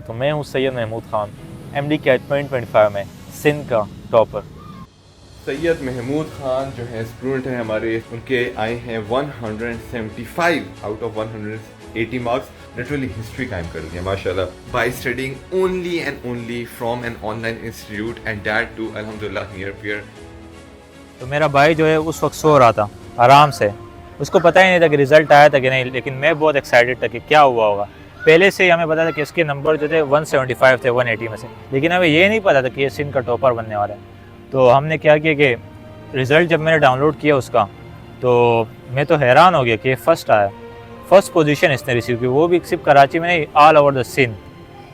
तो मैं हूँ सैयद महमूद खान, MD कैट 2025 में सिंध का टॉपर। सैयद महमूद खान जो है स्टूडेंट हैं हमारे, उनके आए हैं 175 out of 180 marks. Literally history कायम कर दिया माशाल्लाह by studying only and only from an online institute and that too अल्हम्दुलिल्लाह नियर पियर। तो मेरा भाई जो है उस वक्त सो रहा था आराम से, उसको पता ही नहीं था कि रिज़ल्ट आया था कि नहीं, लेकिन मैं बहुत एक्साइटेड था कि क्या हुआ होगा। पहले से ही हमें पता था कि इसके नंबर जो थे 175 थे 180 में से, लेकिन हमें ये नहीं पता था कि ये सिंध का टॉपर बनने वाला है। तो हमने क्या किया कि रिज़ल्ट जब मैंने डाउनलोड किया उसका, तो मैं तो हैरान हो गया कि फ़र्स्ट आया, फ़र्स्ट पोजीशन इसने रिसीव की, वो भी सिर्फ कराची में नहीं, ऑल ओवर द सिंध।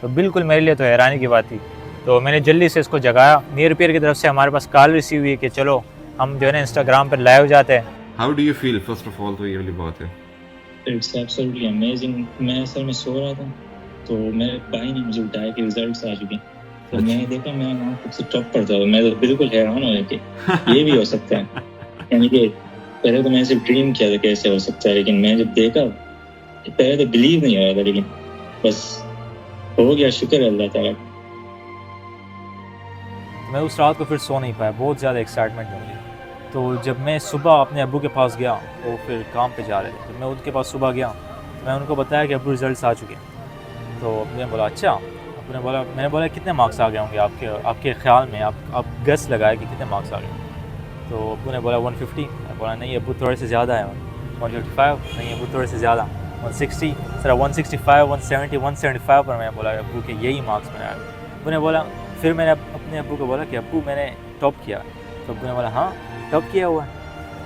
तो बिल्कुल मेरे लिए तो हैरानी की बात थी। तो मैंने जल्दी से इसको जगाया। नियर पियर की तरफ से हमारे पास कॉल रिसीव हुई कि चलो हम जो है ना इंस्टाग्राम पर लाइव जाते हैं। How do you feel first of all? तो ये वाली बात है, इट्स एब्सोल्युटली अमेजिंग। मैं असल में सो रहा था तो मेरे भाई ने मुझे बताया कि रिजल्ट्स आ चुके हैं। तो मैंने देखा, मैं वहाँ खुद से टॉप पर था। मैं तो बिल्कुल हैरान हो गया कि ये भी हो सकता है। यानी कि पहले तो मैंने सिर्फ ड्रीम किया था कैसे हो सकता है, लेकिन मैं जब देखा पहले तो बिलीव नहीं हो रहा था, लेकिन बस हो गया। शुक्र है अल्लाह ताला। मैं उस रात को फिर सो नहीं पाया, बहुत ज़्यादा एक्साइटमेंट हो गई। तो जब मैं सुबह अपने अब्बू के पास गया, वो फिर काम पे जा रहे थे, तो मैं उनके पास सुबह गया, मैं उनको बताया कि अब्बू रिजल्ट्स आ चुके हैं। तो अब्बू ने बोला अच्छा। अब्बू ने बोला, मैंने बोला कितने मार्क्स आ गए होंगे आपके ख्याल में, आप गेस लगाए कि कितने मार्क्स आ गए। तो अब्बू ने बोला 150। मैं बोला नहीं अब्बू थोड़े से ज़्यादा है। 155 नहीं अब्बू थोड़े से ज़्यादा। 160 सर 165 170 175 पर मैं बोला अब्बू के यही मार्क्स मैंने आए। अब्बू ने बोला, फिर मैंने अपने अब्बू को बोला कि अब्बू मैंने टॉप किया। तो अब्बू ने बोला हाँ टॉप किया हुआ है।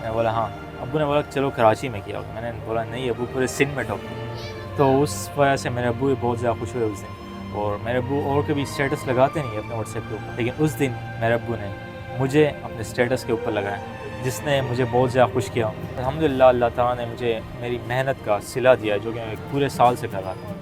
मैं बोला हाँ। अब्बू ने बोला चलो कराची में किया होगा। मैंने बोला नहीं अब्बू पूरे सिंध में टॉप किया। तो उस वजह से मेरे अब्बू भी बहुत ज़्यादा खुश हुए उस दिन। और मेरे अब्बू और कभी स्टेटस लगाते नहीं अपने व्हाट्सएप के ऊपर, लेकिन उस दिन मेरे अब्बू ने मुझे अपने स्टेटस के ऊपर लगाया, जिसने मुझे बहुत ज़्यादा खुश किया। अल्हम्दुलिल्लाह अल्लाह ताला ने मुझे मेरी मेहनत का सिला दिया, जो कि मैं पूरे साल से कर रहा था।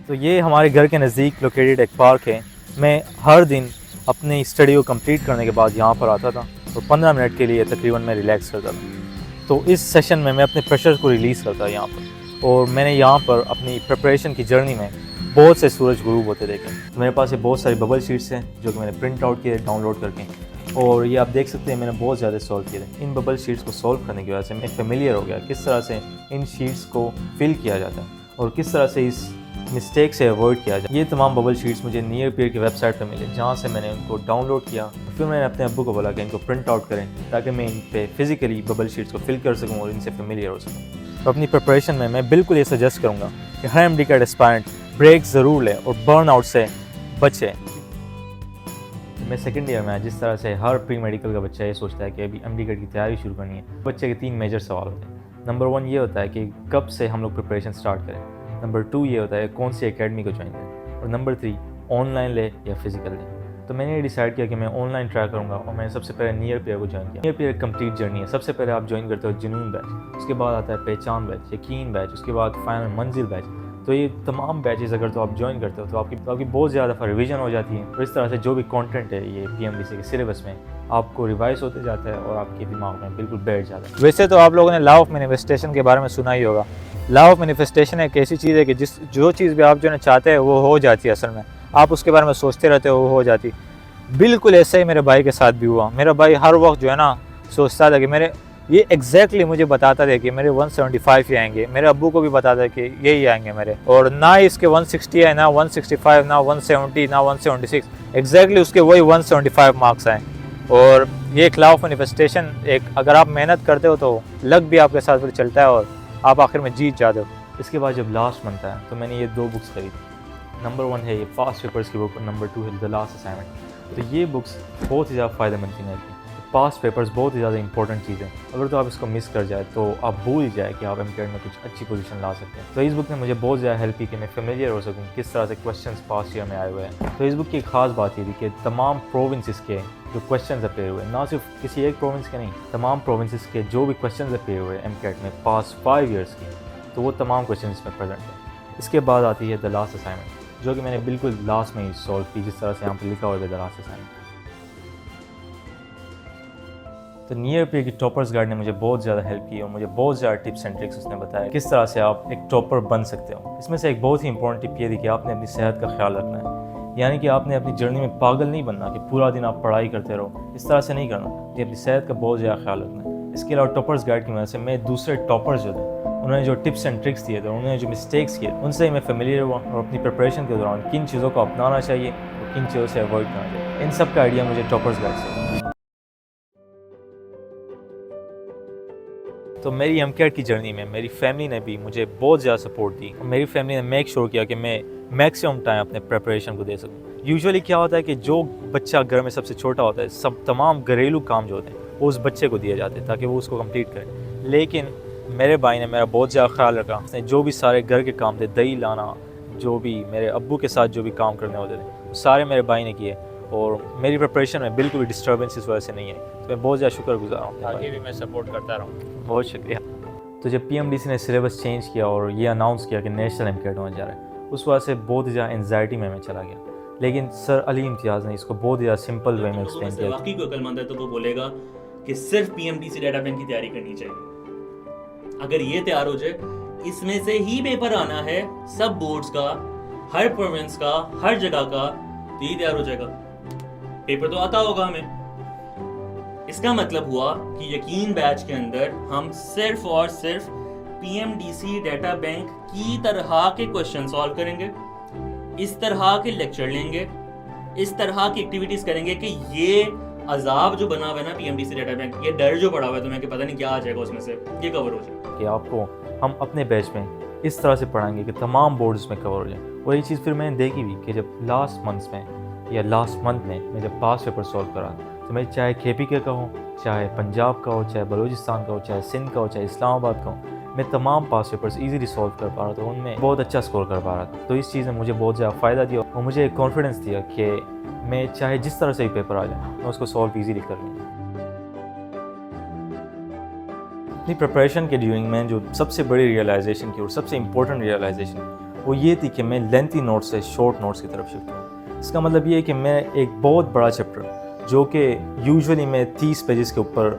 तो ये हमारे घर के नज़दीक लोकेटेड एक पार्क है। मैं हर दिन अपनी स्टडी को कंप्लीट करने के बाद यहाँ पर आता था और 15 मिनट के लिए तकरीबन मैं रिलैक्स करता था। तो इस सेशन में मैं अपने प्रेशर को रिलीज़ करता यहाँ पर, और मैंने यहाँ पर अपनी प्रिपरेशन की जर्नी में बहुत से सूरज गुरूब होते देखे। तो मेरे पास ये बहुत सारी बबल शीट्स हैं जो कि मैंने प्रिंट आउट किए डाउनलोड करके, और ये आप देख सकते हैं मैंने बहुत ज़्यादा सॉल्व किए थे। इन बबल शीट्स को सॉल्व करने की वजह से मैं फेमिलियर हो गया किस तरह से इन शीट्स को फिल किया जाता है और किस तरह से इस मिस्टेक से अवॉइड किया जाए। ये तमाम बबल शीट्स मुझे नियर पियर की वेबसाइट पर मिले, जहाँ से मैंने उनको डाउनलोड किया। फिर मैंने अपने अब्बू को बोला कि इनको प्रिंट आउट करें ताकि मैं इन पे फिजिकली बबल शीट्स को फिल कर सकूँ और इनसे फेमिलियर हो सकूँ। तो अपनी प्रिपरेशन में मैं बिल्कुल ये सजेस्ट करूँगा कि हर MD कैट एस्पायरेंट ब्रेक ज़रूर ले और बर्न आउट से बचे। मैं सेकेंड ईयर में आया, जिस तरह से हर प्री मेडिकल का बच्चा ये सोचता है कि अभी MD कैट की तैयारी शुरू करनी है। बच्चे के 3 मेजर सवाल होते हैं। नंबर 1 ये होता है कि कब से हम लोग प्रिपरेशन स्टार्ट करें। नंबर 2 ये होता है कौन सी एकेडमी को ज्वाइन करें। और नंबर 3 ऑनलाइन ले या फिजिकल ले। तो मैंने ये डिसाइड किया कि मैं ऑनलाइन ट्राई करूँगा, और मैंने सबसे पहले नियर पियर को ज्वाइन किया। नियर पियर कंप्लीट जर्नी है। सबसे पहले आप ज्वाइन करते हो जुनून बैच, उसके बाद आता है पहचान बैच, यकीन बैच, उसके बाद फाइनल मंजिल बैच। तो ये तमाम बैचेस अगर तो आप ज्वाइन करते हो तो आपकी बहुत ज़्यादा रिवीजन हो जाती है, और इस तरह से जो भी कंटेंट है ये PMBC के सिलेबस में आपको रिवाइज होते जाता है और आपके दिमाग में बिल्कुल बैठ जाता है। वैसे तो आप लोगों ने लॉ ऑफ मैनिफेस्टेशन के बारे में सुना ही होगा। लॉ ऑफ मैनिफेस्टेशन एक ऐसी चीज़ है कि जो चीज़ भी आप जो है चाहते हैं वो हो जाती है। असल में आप उसके बारे में सोचते रहते हो वो हो जाती। बिल्कुल ऐसे ही मेरे भाई के साथ भी हुआ। मेरा भाई हर वक्त जो है ना सोचता था कि मेरे ये एग्जैक्टली मुझे बताता था कि मेरे 175 ही आएंगे। मेरे अब्बू को भी बताता था कि यही आएंगे मेरे, और ना इसके 160 है, ना 165, ना 170, ना 176, एग्जैक्टली उसके वही 175 मार्क्स आए। और ये एक लॉ ऑफ मैनिफेस्टेशन, एक अगर आप मेहनत करते हो तो लक भी आपके साथ फिर चलता है और आप आखिर में जीत जाते हो। इसके बाद जब लास्ट बनता है तो मैंने ये 2 बुक्स खरीदी। नंबर 1 है ये फास्ट पेपर्स की बुक, और नंबर 2 है द लास्ट असाइनमेंट। तो ये बुक्स बहुत ही ज़्यादा फ़ायदेमंद थी मेरे लिए। पास्ट पेपर्स बहुत ही ज़्यादा इंपॉर्टेंट चीज़ है। अगर तो आप इसको मिस कर जाए तो आप भूल ही जाए कि आप MCAT में कुछ अच्छी पोजीशन ला सकते हैं। तो इस बुक ने मुझे बहुत ज़्यादा हेल्प की कि मैं फेमिलियर हो सकूँ किस तरह से क्वेश्चंस पास्ट ईयर में आए हुए हैं। तो इस बुक की एक खास बात ये थी कि तमाम प्रोविंसेस के जो क्वेश्चंस अपेयर हुए, ना सिर्फ किसी एक प्रोविंस के नहीं, तमाम प्रोविंसेस के जो भी क्वेश्चंस अपेयर हुए MCAT में पास्ट 5 ईयर्स की, तो वो तमाम क्वेश्चन इसमें प्रेजेंट है। इसके बाद आती है द लास्ट असाइनमेंट, जो कि मैंने बिल्कुल लास्ट में ही सॉल्व की, जिस तरह से यहाँ पर लिखा हुआ है द लास्ट असाइनमेंट। तो नियर पे की टॉपर्स गाइड ने मुझे बहुत ज़्यादा हेल्प की और मुझे बहुत ज़्यादा टिप्स एंड ट्रिक्स उसने बताया किस तरह से आप एक टॉपर बन सकते हो। इसमें से एक बहुत ही इंपॉर्टेंट टिप ये थी कि आपने अपनी सेहत का ख्याल रखना है, यानी कि आपने अपनी जर्नी में पागल नहीं बनना कि पूरा दिन आप पढ़ाई करते रहो, इस तरह से नहीं करना, कि अपनी सेहत का बहुत ज़्यादा ख्याल रखना है। इसके अलावा टॉपर्स गाइड की वजह से मैं दूसरे टॉपर्स जो थे उन्होंने जो टिप्स एंड ट्रिक्स दिए थे, उन्होंने जो मिस्टेक्स किए उनसे मैं फेमिलियर हुआ और अपनी प्रिपरेशन के दौरान किन चीज़ों को अपनाना चाहिए और किन चीज़ों से अवॉइड करना चाहिए, इन सब का आइडिया मुझे टॉपर्स गाइड से। तो मेरी एमकेट की जर्नी में मेरी फैमिली ने भी मुझे बहुत ज़्यादा सपोर्ट दी और मेरी फैमिली ने मेक श्योर किया कि मैं मैक्सिमम टाइम अपने प्रिपरेशन को दे सकूँ। यूजुअली क्या होता है कि जो बच्चा घर में सबसे छोटा होता है, सब तमाम घरेलू काम जो होते हैं वो उस बच्चे को दिए जाते हैं ताकि वो उसको कंप्लीट करे, लेकिन मेरे भाई ने मेरा बहुत ज़्यादा ख्याल रखा। उसने जो भी सारे घर के काम थे, दही लाना, जो भी मेरे अब्बू के साथ जो भी काम करने होते थे वो सारे मेरे भाई ने किए और मेरी प्रिपरेशन में बिल्कुल भी डिस्टर्बेंस इस वजह से नहीं है। तो मैं बहुत ज़्यादा शुक्रगुजार हूँ, आगे भी मैं सपोर्ट करता रहूँ। बहुत शुक्रिया। तो जब पीएमडीसी ने सिलेबस चेंज किया और ये अनाउंस किया कि नेशनल एमकेट होने जा रहा है, उस वजह से बहुत ही ज़्यादा एंजाइटी में मैं चला गया, लेकिन सर अली इम्तियाज़ ने इसको बहुत ज़्यादा सिंपल वे में एक्सप्लेन किया। वाकई कोई अक्लमंद है तो वो बोलेगा कि सिर्फ पीएमडीसी डाटा बैंक की तैयारी करनी चाहिए। अगर ये तैयार हो जाए, इसमें से ही पेपर आना है सब बोर्ड्स का, हर प्रोविंस का, हर जगह का, तो ये तैयार हो जाएगा, पेपर तो आता होगा हमें। इसका मतलब हुआ कि यकीन बैच के अंदर हम सिर्फ और सिर्फ पीएमडीसी डाटा बैंक की तरह के क्वेश्चन सॉल्व करेंगे, इस तरह के लेक्चर लेंगे, इस तरह की एक्टिविटीज करेंगे कि ये अजाब जो बना हुआ है ना पीएमडीसी डाटा बैंक, ये डर जो पड़ा हुआ है तुम्हें कि पता नहीं क्या आ जाएगा उसमें से, ये कवर हो जाए। कि आपको हम अपने बैच में इस तरह से पढ़ाएंगे कि तमाम बोर्ड्स में कवर हो जाए। और ये चीज़ फिर मैंने देखी भी कि जब लास्ट मंथ में मैं जब पास पेपर सॉल्व करा, तो मैं चाहे KPK का हो, चाहे पंजाब का हो, चाहे बलूचिस्तान का हो, चाहे सिंध का हो, चाहे इस्लामाबाद का हो, मैं तमाम पास पेपर्स इजीली सॉल्व कर पा रहा था, उनमें बहुत अच्छा स्कोर कर पा रहा था। तो इस चीज़ ने मुझे बहुत ज़्यादा फ़ायदा दिया और मुझे एक कॉन्फिडेंस दिया कि मैं चाहे जिस तरह से ही पेपर आ जाए मैं उसको सॉल्व ईजीली कर लूँगा। अपनी प्रिपरेशन के ड्यूरिंग में जो सबसे बड़ी रियलाइजेशन की और सबसे इम्पोर्टेंट रियलाइजेशन वो ये थी कि मैं लेंथी नोट्स से शॉर्ट नोट्स की तरफ शिफ्ट हूँ। इसका मतलब ये है कि मैं एक बहुत बड़ा चैप्टर जो कि यूजुअली मैं 30 पेजेस के ऊपर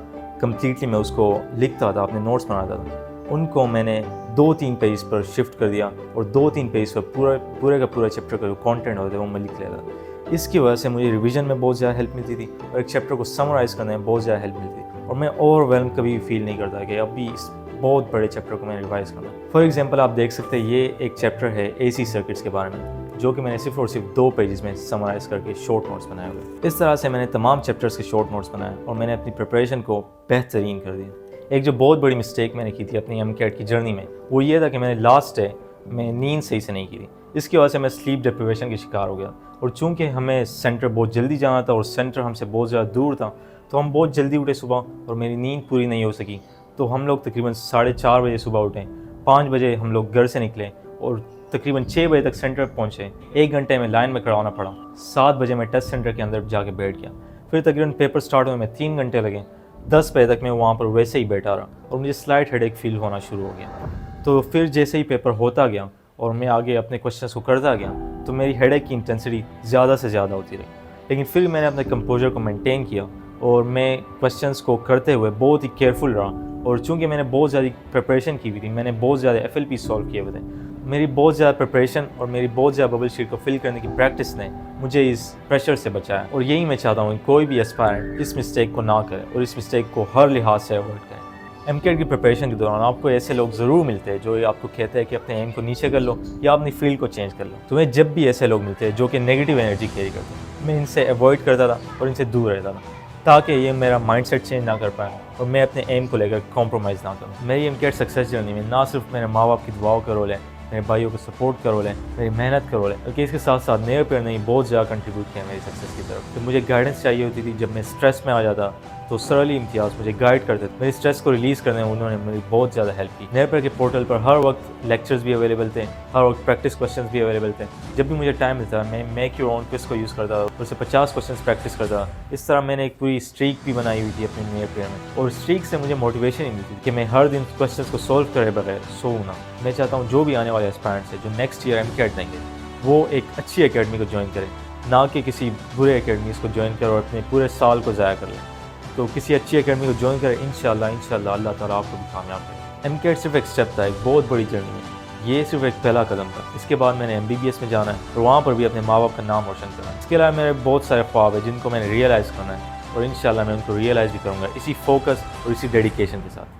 कम्प्लीटली मैं उसको लिखता था, अपने नोट्स बनाता था, उनको मैंने 2-3 पेज पर शिफ्ट कर दिया और 2-3 पेज पर पूरे का पूरा चैप्टर का जो कंटेंट होता है वो मैं लिख लेता। इसकी वजह से मुझे रिवीजन में बहुत ज़्यादा हेल्प मिलती थी और एक चैप्टर को समराइज़ करने में बहुत ज़्यादा हेल्प मिलती थी और मैं ओवरवेल्म कभी फील नहीं करता कि अभी इस बहुत बड़े चैप्टर को मैंने रिवाइज़ करना। फॉर एग्जांपल आप देख सकते हैं ये एक चैप्टर है AC सर्किट्स के बारे में, जो कि मैंने सिर्फ और सिर्फ 2 पेजेस में समराइज़ करके शॉर्ट नोट्स बनाए हुए। इस तरह से मैंने तमाम चैप्टर्स के शॉर्ट नोट्स बनाए और मैंने अपनी प्रिपरेशन को बेहतरीन कर दिया। एक जो बहुत बड़ी मिस्टेक मैंने की थी अपनी एमकेट की जर्नी में वो ये था कि मैंने लास्ट डे में नींद सही से नहीं की थी। इसकी वजह से मैं स्लीप डिप्रिवेशन के शिकार हो गया और चूंकि हमें सेंटर बहुत जल्दी जाना था और सेंटर हमसे बहुत ज़्यादा दूर था, तो हम बहुत जल्दी उठे सुबह और मेरी नींद पूरी नहीं हो सकी। तो हम लोग तकरीबन 4:30 बजे सुबह उठे, 5 बजे हम लोग घर से निकले और तकरीबन 6 बजे तक सेंटर पहुँचे। 1 घंटे में लाइन में खड़ा होना पड़ा। 7 बजे मैं टेस्ट सेंटर के अंदर जाके बैठ गया। फिर तकरीबन पेपर स्टार्ट होने में 3 घंटे लगे। 10 बजे तक मैं वहाँ पर वैसे ही बैठा रहा और मुझे स्लाइट हेडेक फील होना शुरू हो गया। तो फिर जैसे ही पेपर होता गया और मैं आगे अपने क्वेश्चंस को करता गया तो मेरी हेडेक की इंटेंसिटी ज़्यादा से ज़्यादा होती रही, लेकिन फिर मैंने अपने कंपोजर को मेंटेन किया और मैं क्वेश्चंस को करते हुए बहुत ही केयरफुल रहा। और चूंकि मैंने बहुत ज़्यादा प्रिपरेशन की हुई थी, मैंने बहुत ज़्यादा FLP सॉल्व किए हुए थे, मेरी बहुत ज़्यादा प्रिपरेशन और मेरी बहुत ज़्यादा बबल शीट को फिल करने की प्रैक्टिस ने मुझे इस प्रेशर से बचाया। और यही मैं चाहता हूँ कि कोई भी एस्पायरेंट इस मिस्टेक को ना करे और इस मिस्टेक को हर लिहाज से अवॉइड करें। एमकेट की प्रिपरेशन के दौरान आपको ऐसे लोग ज़रूर मिलते हैं जो आपको कहते हैं कि अपने एम को नीचे कर लो या अपनी फील्ड को चेंज कर लो। तुम्हें जब भी ऐसे लोग मिलते हैं जो कि नेगेटिव एनर्जी कैरी करते हैं, मैं इनसे अवॉइड करता था और इनसे दूर रहता था ताकि ये मेरा माइंडसेट चेंज ना कर पाए और मैं अपने एम को लेकर कॉम्प्रोमाइज़ ना करूँ। मेरी एमकेट सक्सेस जर्नी में ना सिर्फ मेरे माँ बाप की दुआओं का रोल है, मेरे भाइयों को सपोर्ट का रोल है, मेरी मेहनत का रोल है, बल्कि इसके साथ साथ मेरे पेयर ने बहुत ज़्यादा कंट्रीब्यूट किया मेरी सक्सेस की तरफ। तो मुझे गाइडेंस चाहिए होती थी जब मैं स्ट्रेस में आ जाता तो सर अली इम्तियाज़ मुझे गाइड करते थे। मेरी स्ट्रेस को रिलीज़ करने में उन्होंने मेरी बहुत ज़्यादा हेल्प की। मेरे पेयर के पोर्टल पर हर वक्त लेक्चर्स भी अवेलेबल थे, हर वक्त प्रैक्टिस क्वेश्चंस भी अवेलेबल थे। जब भी मुझे टाइम मिलता मैं मेक योर ओन क्विज को यूज़ करता था, उससे 50 क्वेश्चंस प्रैक्टिस करता। इस तरह मैंने एक पूरी स्ट्रीक भी बनाई हुई थी अपने मेरे पेयर में और स्ट्रीक से मुझे मोटिवेशन ही मिलती कि मैं हर दिन क्वेश्चंस को सॉल्व करे बगैर सोऊं ना। मैं चाहता हूँ जो भी आने वाले एस्पायरेंट्स हैं जो नेक्स्ट ईयर एमकेट देंगे वो एक अच्छी एकेडमी को ज्वाइन करें, ना कि किसी बुरे एकेडमीज़ को ज्वाइन करें और अपने पूरे साल को ज़ाया कर लें। तो किसी अच्छी अकेडमी को ज्वाइन करें, इंशाल्लाह अल्लाह ताला आपको भी कामयाब करें। MCAT सिर्फ एक स्टेप था, एक बहुत बड़ी जर्नी है, ये सिर्फ एक पहला कदम था। इसके बाद मैंने MBBS में जाना है और वहाँ पर भी अपने माँ बाप का नाम रोशन करना है। इसके अलावा मेरे बहुत सारे ख्वाब है जिनको मैंने रियलाइज़ करना है और इंशाल्लाह मैं उनको रियलाइज़ भी करूँगा इसी फोकस और इसी डेडिकेशन के साथ।